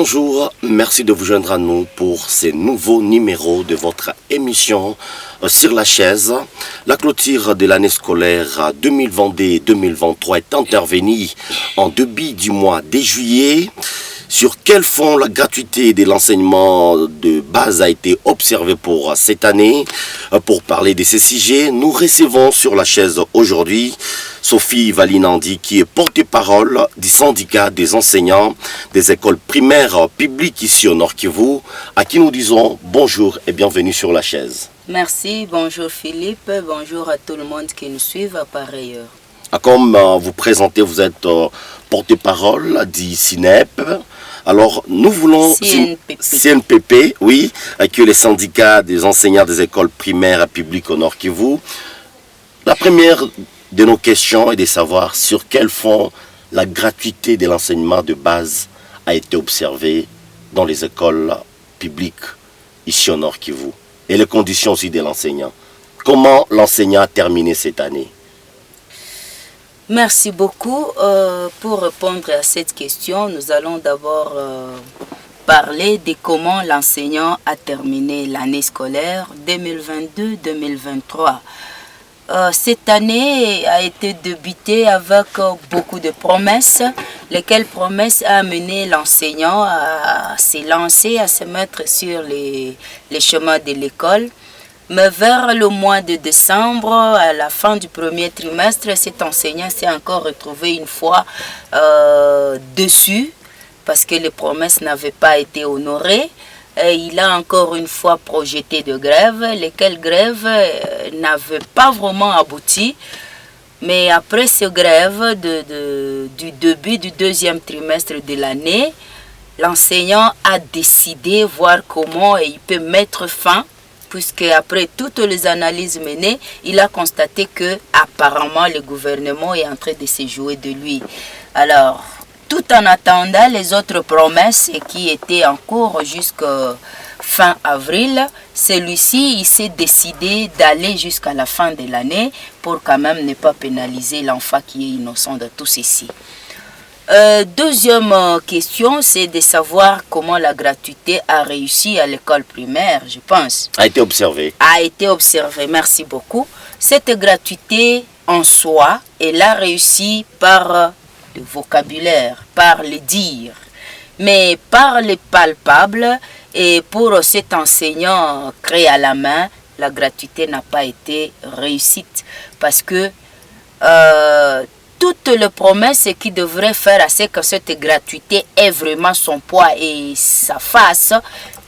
Bonjour, merci de vous joindre à nous pour ces nouveaux numéros de votre émission Sur la chaise. La clôture de l'année scolaire 2022-2023 est intervenue en début du mois de juillet. Sur quel fond la gratuité de l'enseignement de base a été observée pour cette année? Pour parler de ces sujets, nous recevons sur la chaise aujourd'hui Sophie Valinandi, qui est porte-parole du syndicat des enseignants des écoles primaires publiques ici au Nord Kivu, à qui nous disons bonjour et bienvenue sur la chaise. Merci, bonjour Philippe, bonjour à tout le monde qui nous suit par ailleurs. Comme vous présentez, vous êtes porte-parole du SINEP. Alors, nous voulons... CNPP, oui, avec les syndicats des enseignants des écoles primaires publiques au Nord Kivu. La première de nos questions est de savoir sur quel fond la gratuité de l'enseignement de base a été observée dans les écoles publiques ici au Nord Kivu et les conditions aussi de l'enseignant. Comment l'enseignant a terminé cette année? Merci beaucoup. Pour répondre à cette question, nous allons d'abord parler de comment l'enseignant a terminé l'année scolaire 2022-2023. Cette année a été débutée avec beaucoup de promesses, lesquelles promesses a amené l'enseignant à se lancer, à se mettre sur les chemins de l'école. Mais vers le mois de décembre, à la fin du premier trimestre, cet enseignant s'est encore retrouvé une fois dessus parce que les promesses n'avaient pas été honorées. Et il a encore une fois projeté de grèves, lesquelles grèves n'avaient pas vraiment abouti. Mais après ces grèves du début du deuxième trimestre de l'année, l'enseignant a décidé voir comment il peut mettre fin, puisque après toutes les analyses menées, il a constaté que apparemment le gouvernement est en train de se jouer de lui. Alors, tout en attendant les autres promesses qui étaient en cours jusqu'à fin avril, celui-ci s'est décidé d'aller jusqu'à la fin de l'année pour quand même ne pas pénaliser l'enfant qui est innocent de tout ceci. Deuxième question, c'est de savoir comment la gratuité a réussi à l'école primaire, je pense. A été observée. A été observée, merci beaucoup. Cette gratuité en soi, elle a réussi par le vocabulaire, par le dire, mais par le palpable. Et pour cet enseignant créé à la main, la gratuité n'a pas été réussite parce que toutes les promesses qui devraient faire à ce que cette gratuité ait vraiment son poids et sa face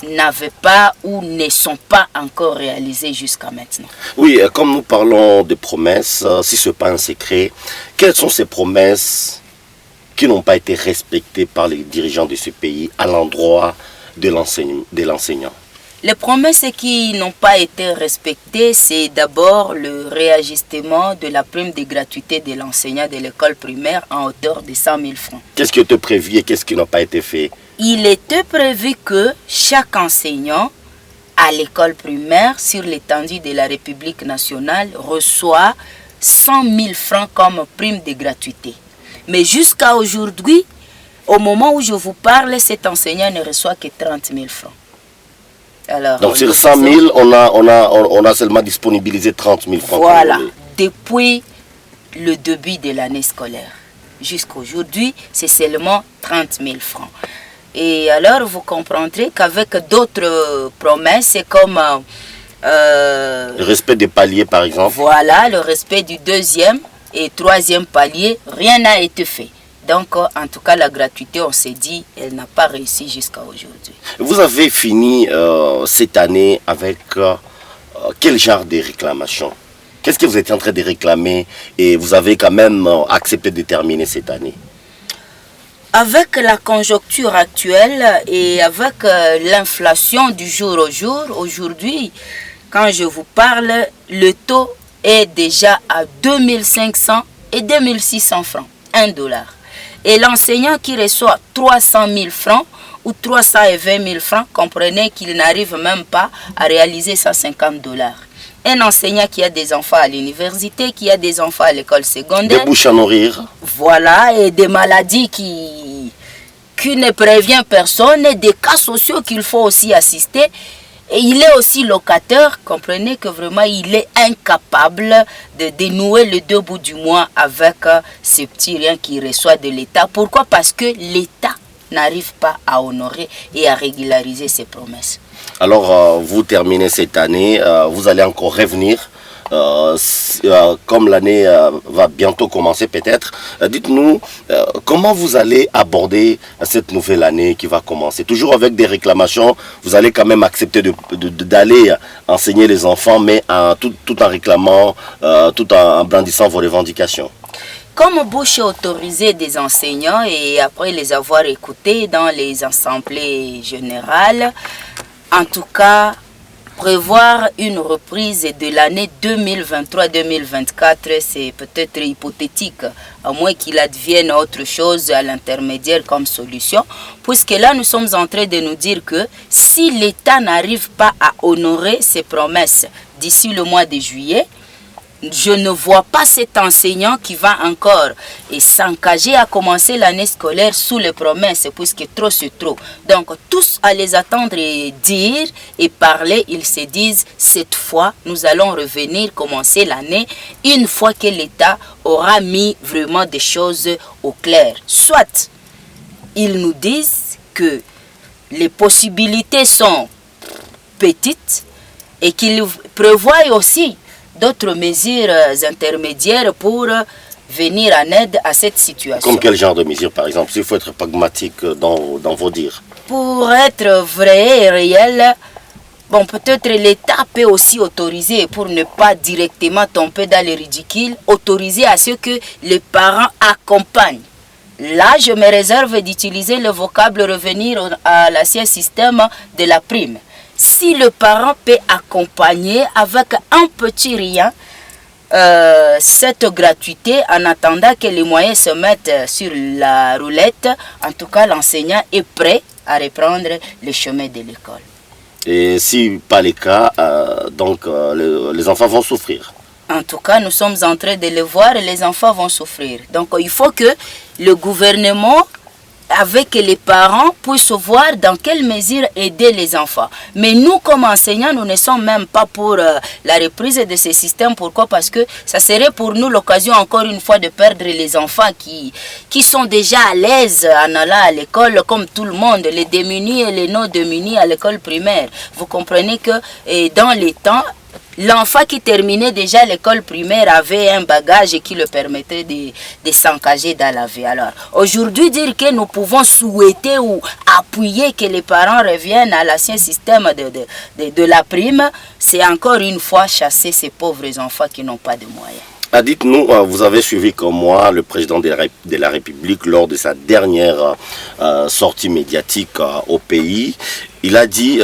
n'avaient pas ou ne sont pas encore réalisées jusqu'à maintenant. Oui, comme nous parlons de promesses, si ce n'est pas un secret, quelles sont ces promesses qui n'ont pas été respectées par les dirigeants de ce pays à l'endroit de l'enseignant? Les promesses qui n'ont pas été respectées, c'est d'abord le réajustement de la prime de gratuité de l'enseignant de l'école primaire en hauteur de 100 000 francs. Qu'est-ce qui était prévu et qu'est-ce qui n'a pas été fait? Il était prévu que chaque enseignant à l'école primaire sur l'étendue de la République nationale reçoit 100 000 francs comme prime de gratuité. Mais jusqu'à aujourd'hui, au moment où je vous parle, cet enseignant ne reçoit que 30 000 francs. Alors, donc sur 100 000, on a seulement disponibilisé 30 000 francs. Voilà, depuis le début de l'année scolaire. Jusqu'à aujourd'hui, c'est seulement 30 000 francs. Et alors, vous comprendrez qu'avec d'autres promesses, comme... le respect des paliers, par exemple. Voilà, le respect du deuxième et troisième palier, rien n'a été fait. Donc, en tout cas, la gratuité, on s'est dit, elle n'a pas réussi jusqu'à aujourd'hui. Vous avez fini cette année avec quel genre de réclamation? Qu'est-ce que vous êtes en train de réclamer et vous avez quand même accepté de terminer cette année? Avec la conjoncture actuelle et avec l'inflation du jour au jour, aujourd'hui, quand je vous parle, le taux est déjà à 2500 et 2600 francs, 1 dollar. Et l'enseignant qui reçoit 300 000 francs ou 320 000 francs, comprenez qu'il n'arrive même pas à réaliser 150 dollars. Un enseignant qui a des enfants à l'université, qui a des enfants à l'école secondaire. Des bouches à nourrir. Voilà, et des maladies qui qui ne prévient personne, des cas sociaux qu'il faut aussi assister. Et il est aussi locataire, comprenez que vraiment il est incapable de dénouer le deux bouts du mois avec ces petits riens qu'il reçoit de l'État. Pourquoi? Parce que l'État n'arrive pas à honorer et à régulariser ses promesses. Alors, vous terminez cette année, vous allez encore revenir. Comme l'année va bientôt commencer peut-être, dites-nous comment vous allez aborder cette nouvelle année qui va commencer. Toujours avec des réclamations, vous allez quand même accepter d'aller enseigner les enfants, mais tout en réclamant, tout en brandissant vos revendications. Comme bouche autorisée des enseignants et après les avoir écoutés dans les assemblées générales, en tout cas, prévoir une reprise de l'année 2023-2024, c'est peut-être hypothétique, à moins qu'il advienne autre chose à l'intermédiaire comme solution, puisque là nous sommes en train de nous dire que si l'État n'arrive pas à honorer ses promesses d'ici le mois de juillet, je ne vois pas cet enseignant qui va encore s'engager à commencer l'année scolaire sous les promesses, puisque trop c'est trop. Donc tous à les attendre et dire et parler, ils se disent cette fois nous allons revenir commencer l'année une fois que l'État aura mis vraiment des choses au clair. Soit ils nous disent que les possibilités sont petites et qu'ils prévoient aussi d'autres mesures intermédiaires pour venir en aide à cette situation. Comme quel genre de mesures, par exemple, s'il faut être pragmatique dans vos dires? Pour être vrai et réel, bon, peut-être l'État peut aussi autoriser, pour ne pas directement tomber dans le ridicule, autoriser à ce que les parents accompagnent. Là, je me réserve d'utiliser le vocable revenir à l'ancien système de la prime. Si le parent peut accompagner avec un petit rien cette gratuité en attendant que les moyens se mettent sur la roulette, en tout cas l'enseignant est prêt à reprendre le chemin de l'école. Et si pas le cas, les enfants vont souffrir. En tout cas, nous sommes en train de le voir et les enfants vont souffrir. Donc il faut que le gouvernement avec les parents puissent voir dans quelle mesure aider les enfants. Mais nous, comme enseignants, nous ne sommes même pas pour la reprise de ce système. Pourquoi? Parce que ça serait pour nous l'occasion, encore une fois, de perdre les enfants qui sont déjà à l'aise en allant à l'école, comme tout le monde, les démunis et les non-démunis à l'école primaire. Vous comprenez que dans les temps, l'enfant qui terminait déjà l'école primaire avait un bagage qui le permettait de s'engager dans la vie. Alors, aujourd'hui, dire que nous pouvons souhaiter ou appuyer que les parents reviennent à l'ancien système de la prime, c'est encore une fois chasser ces pauvres enfants qui n'ont pas de moyens. Dites-nous, vous avez suivi comme moi le président de la République lors de sa dernière sortie médiatique au pays. Il a dit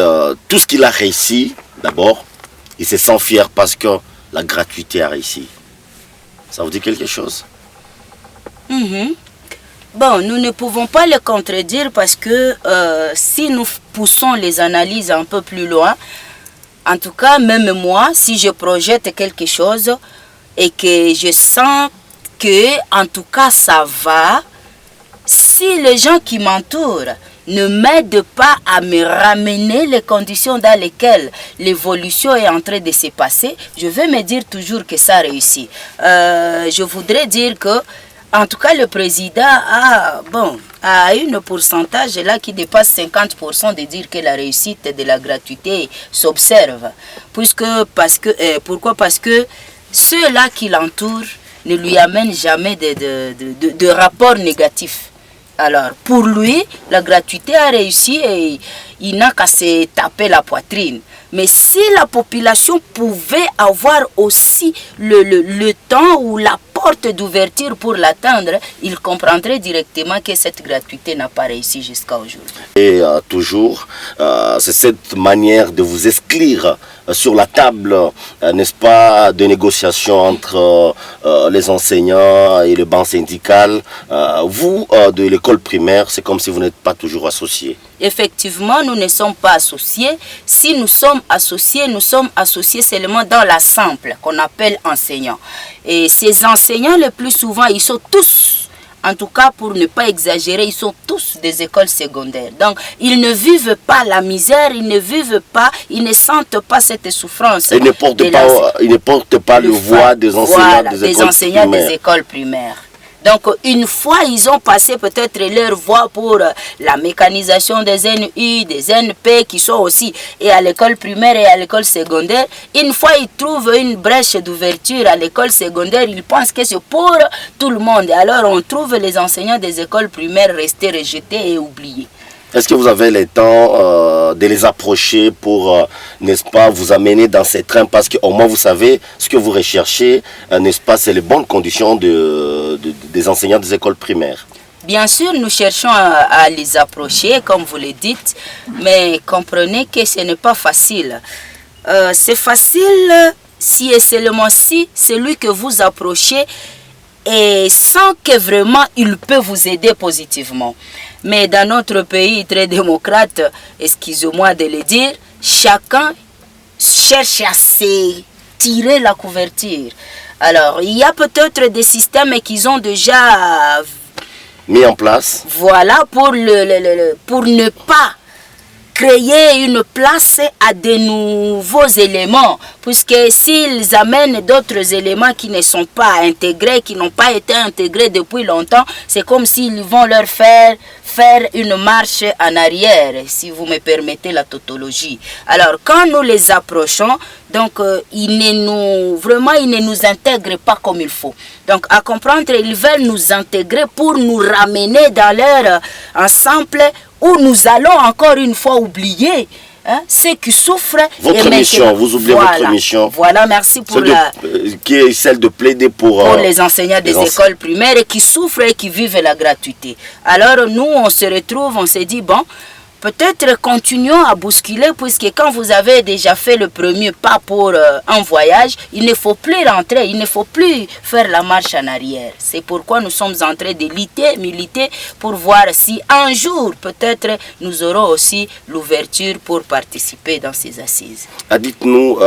tout ce qu'il a réussi, d'abord, il se sent fier parce que la gratuité a réussi. Ça vous dit quelque chose? Bon, nous ne pouvons pas le contredire parce que si nous poussons les analyses un peu plus loin, en tout cas, même moi, si je projette quelque chose et que je sens que, en tout cas, ça va, si les gens qui m'entourent ne m'aide pas à me ramener les conditions dans lesquelles l'évolution est en train de se passer, je vais me dire toujours que ça réussit. Je voudrais dire que, en tout cas, le président a un pourcentage là qui dépasse 50% de dire que la réussite de la gratuité s'observe. Pourquoi? Parce que ceux-là qui l'entourent ne lui amènent jamais de rapport négatif. Alors, pour lui, la gratuité a réussi et il n'a qu'à se taper la poitrine. Mais si la population pouvait avoir aussi le temps ou la porte d'ouverture pour l'atteindre, il comprendrait directement que cette gratuité n'a pas réussi jusqu'à aujourd'hui. Et toujours, c'est cette manière de vous exclure sur la table, n'est-ce pas, de négociations entre les enseignants et le banc syndical. Vous, de l'école primaire, c'est comme si vous n'êtes pas toujours associés. Effectivement, nous ne sommes pas associés. Si nous sommes associés seulement dans l'assemblée qu'on appelle enseignants. Et ces enseignants, le plus souvent, ils sont tous en tout cas pour ne pas exagérer, ils sont tous des écoles secondaires. Donc, ils ne vivent pas la misère, ils ne vivent pas, ils ne sentent pas cette souffrance. Ils ne portent pas le voix des enseignants, des écoles primaires. Donc, une fois, ils ont passé peut-être leur voix pour la mécanisation des NU, des NP qui sont aussi et à l'école primaire et à l'école secondaire. Une fois, ils trouvent une brèche d'ouverture à l'école secondaire, ils pensent que c'est pour tout le monde. Alors, on trouve les enseignants des écoles primaires restés rejetés et oubliés. Est-ce que vous avez le temps de les approcher pour, n'est-ce pas, vous amener dans ces trains? Parce qu'au moins, vous savez ce que vous recherchez, n'est-ce pas, c'est les bonnes conditions des enseignants des écoles primaires. Bien sûr, nous cherchons à les approcher, comme vous le dites, mais comprenez que ce n'est pas facile. C'est facile si et seulement si celui que vous approchez et sans que vraiment il peut vous aider positivement. Mais dans notre pays très démocrate, excusez-moi de le dire, chacun cherche à se tirer la couverture. Alors, il y a peut-être des systèmes qu'ils ont déjà mis en place. Voilà, pour ne pas créer une place à de nouveaux éléments, puisque s'ils amènent d'autres éléments qui ne sont pas intégrés, qui n'ont pas été intégrés depuis longtemps, c'est comme s'ils vont leur faire une marche en arrière, si vous me permettez la tautologie. Alors, quand nous les approchons, donc, ils ne nous intègrent pas comme il faut. Donc, à comprendre, ils veulent nous intégrer pour nous ramener dans leur ensemble où nous allons encore une fois oublier ceux qui souffrent. Votre mission, vous oubliez votre mission. Voilà, merci pour qui est celle de plaider pour les enseignants des écoles primaires et qui souffrent et qui vivent la gratuité. Alors nous, on se retrouve, on se dit, bon, peut-être continuons à bousculer, puisque quand vous avez déjà fait le premier pas pour un voyage, il ne faut plus rentrer, il ne faut plus faire la marche en arrière. C'est pourquoi nous sommes en train de militer pour voir si un jour, peut-être, nous aurons aussi l'ouverture pour participer dans ces assises. Dites-nous,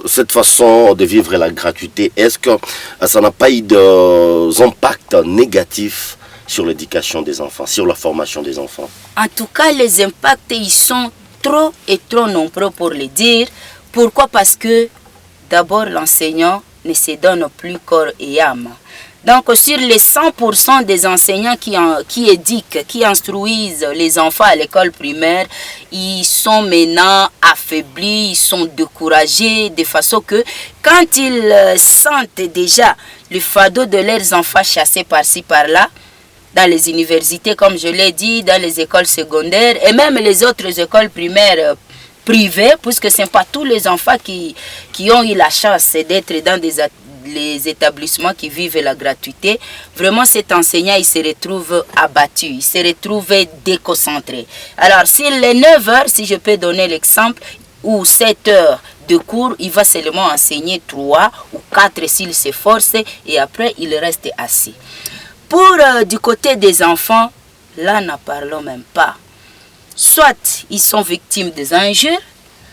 cette façon de vivre la gratuité, est-ce que ça n'a pas eu d'impact négatifs sur l'éducation des enfants, sur la formation des enfants? En tout cas, les impacts, ils sont trop et trop nombreux pour le dire. Pourquoi? Parce que d'abord, l'enseignant ne se donne plus corps et âme. Donc, sur les 100% des enseignants qui éduquent, qui instruisent les enfants à l'école primaire, ils sont maintenant affaiblis, ils sont découragés, de façon que quand ils sentent déjà le fardeau de leurs enfants chassés par-ci, par-là, dans les universités, comme je l'ai dit, dans les écoles secondaires et même les autres écoles primaires privées, puisque ce n'est pas tous les enfants qui ont eu la chance d'être dans les établissements qui vivent la gratuité. Vraiment, cet enseignant, il se retrouve abattu, il se retrouve déconcentré. Alors, s'il est 9 heures, si je peux donner l'exemple, ou 7 heures de cours, il va seulement enseigner 3 ou 4 s'il s'efforce et après, il reste assis. Pour du côté des enfants, là, n'en parlons même pas. Soit ils sont victimes des injures,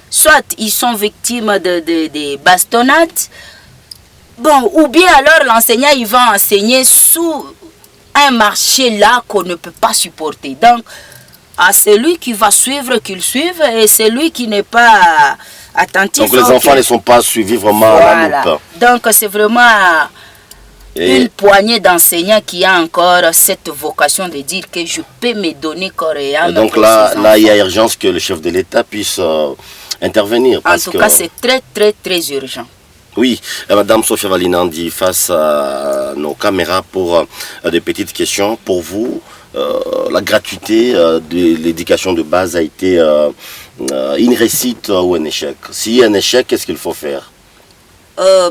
soit ils sont victimes de bastonnades. Bon, ou bien alors l'enseignant, il va enseigner sous un marché là qu'on ne peut pas supporter. Donc, à celui qui va suivre, qu'il suive, et celui qui n'est pas attentif. Donc, les enfants ne sont pas suivis vraiment à la loupe. Donc, c'est vraiment une poignée d'enseignants qui a encore cette vocation de dire que je peux me donner corps et âme. Donc là, il y a urgence que le chef de l'État puisse intervenir. En tout cas, c'est très, très, très urgent. Oui, Madame Sophia Valinandi, face à nos caméras pour des petites questions. Pour vous, la gratuité de l'éducation de base a été une réussite ou un échec? Si un échec, qu'est-ce qu'il faut faire?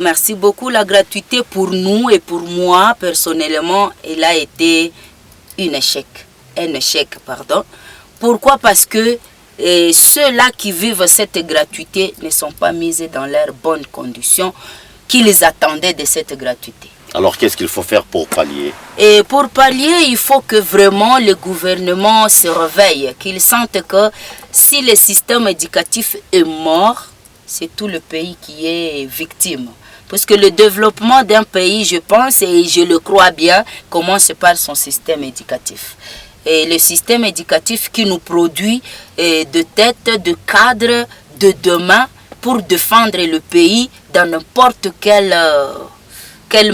Merci beaucoup. La gratuité pour nous et pour moi, personnellement, elle a été un échec. Pourquoi? Parce que ceux-là qui vivent cette gratuité ne sont pas mis dans leurs bonnes conditions qu'ils attendaient de cette gratuité. Alors, qu'est-ce qu'il faut faire pour pallier? Et pour pallier, il faut que vraiment le gouvernement se réveille, qu'il sente que si le système éducatif est mort, c'est tout le pays qui est victime. Parce que le développement d'un pays, je pense, et je le crois bien, commence par son système éducatif. Et le système éducatif qui nous produit de tête, de cadre, de demain pour défendre le pays dans n'importe quel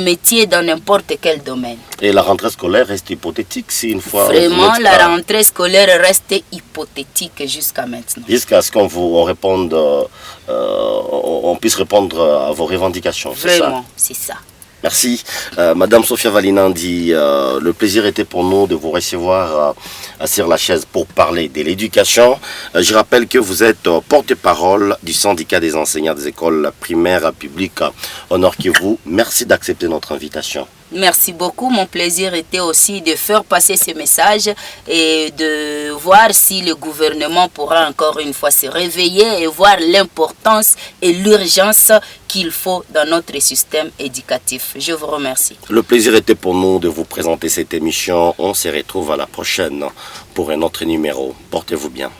métier, dans n'importe quel domaine. Et la rentrée scolaire reste hypothétique si une fois... Vraiment, la rentrée scolaire reste hypothétique jusqu'à maintenant. Jusqu'à ce qu'on réponde, on puisse répondre à vos revendications. Vraiment, c'est ça. Merci. Madame Sophia Valinandi, le plaisir était pour nous de vous recevoir sur la chaise pour parler de l'éducation. Je rappelle que vous êtes porte-parole du syndicat des enseignants des écoles primaires publiques au Nord Kivu. Merci d'accepter notre invitation. Merci beaucoup. Mon plaisir était aussi de faire passer ce message et de voir si le gouvernement pourra encore une fois se réveiller et voir l'importance et l'urgence qu'il faut dans notre système éducatif. Je vous remercie. Le plaisir était pour nous de vous présenter cette émission. On se retrouve à la prochaine pour un autre numéro. Portez-vous bien.